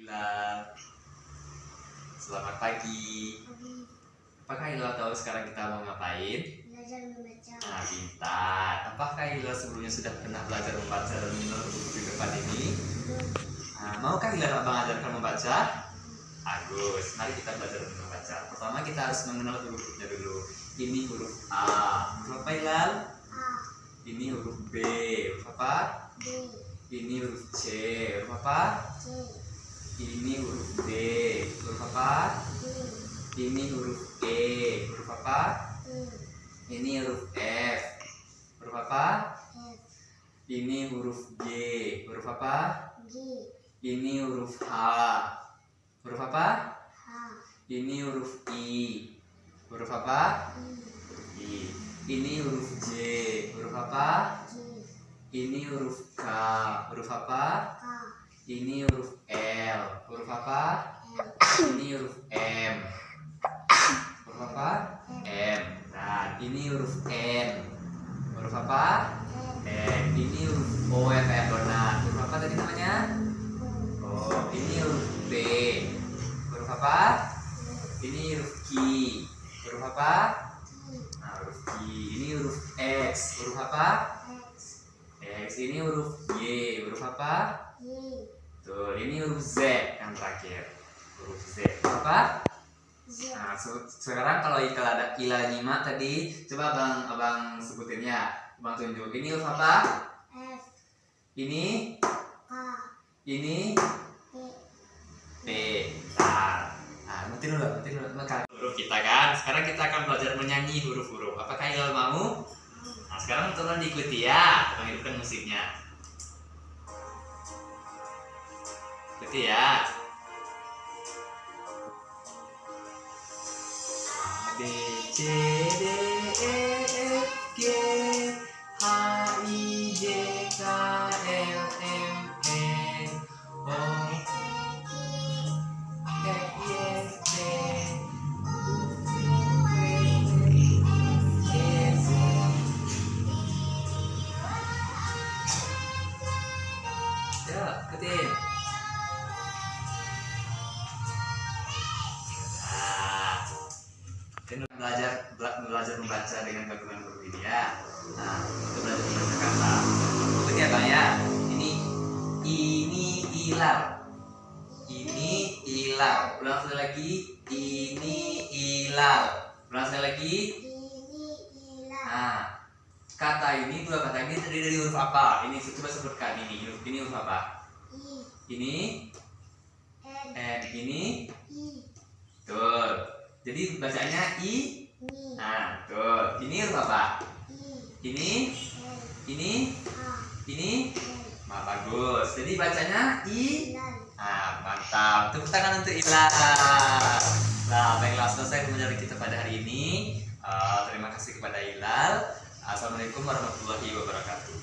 Hilal. Selamat pagi. Apakah Hilal tahu sekarang kita mau ngapain? Belajar membaca. Nah, pintar. Apakah Hilal sebelumnya sudah pernah belajar membaca dan mengenal buku di depan ini? Nah, maukah Hilal abang ajarkan membaca? Bagus. Mari kita belajar membaca. Pertama kita harus mengenal hurufnya dulu. Ini huruf A. Huruf apa Hilal? A. Ini huruf B. Huruf apa? B. Ini huruf C. Huruf apa? C. Ini huruf D. Huruf apa? D. Ini huruf E. Huruf apa? E. Ini huruf F. Huruf apa? F. Ini huruf G. Huruf apa? G. Ini huruf H. Huruf apa? H. Ini huruf I. Huruf apa? I. Huruf I. Ini huruf J. Huruf apa? J. Ini huruf K. Huruf apa? K. Ini huruf L. Huruf apa? L. Ini huruf M. Huruf apa? M. Nah, ini huruf N. Huruf apa? N. Ini huruf O ya kayak donat. Huruf apa tadi namanya? O. Oh, ini huruf B. Huruf apa? Ini huruf Q. Huruf apa? Q. Nah, huruf Q. Ini huruf X. Huruf apa? X. X. Ini huruf Y. Huruf apa? Y. Tuh, ini huruf Z yang terakhir. Huruf Z. Huruf apa? Z. Nah, sekarang kalau ada Ila nyimak tadi, coba abang sebutin ya. Abang tunjuk. Ini huruf apa? F. Ini, K. ini, T. P. Bentar. Nah, ngerti dulu. Maka huruf kita kan. Sekarang kita akan belajar menyanyi huruf-huruf. Apakah Hilal mau? Nah, sekarang tolong diikuti ya. Abang hidupkan musiknya. Ikuti ya. A, B, C, D, E, F, G, H, I, J, K, L, M, N, O, P, Q, R, S, T, U, V, W, X, Y. Ya, ikutin. Kita belajar membaca dengan gabungan huruf ini ya. Nah, kita belajar membaca kata. Ikuti ya bang ya. Ini ilar. Ini ilar. Ulang sekali lagi. Ini ilar. Ulang sekali lagi. Ini ilah. Nah, kata ini, dua kata ini terdiri dari huruf apa? Ini coba sebutkan ini. Ini huruf apa? I. Ini N. N. Ini I. tuh. Jadi bacanya I. Ni. Nah, tuh. Ini huruf apa? I. Ini, N. ini, A. ini. N. Nah, bagus. Jadi bacanya I. Ilan. Nah, mantap. Tepuk tangan untuk Ila. Nah, baiklah, selesai pembelajaran kita pada hari ini. Terima kasih kepada Hilal. Assalamualaikum warahmatullahi wabarakatuh.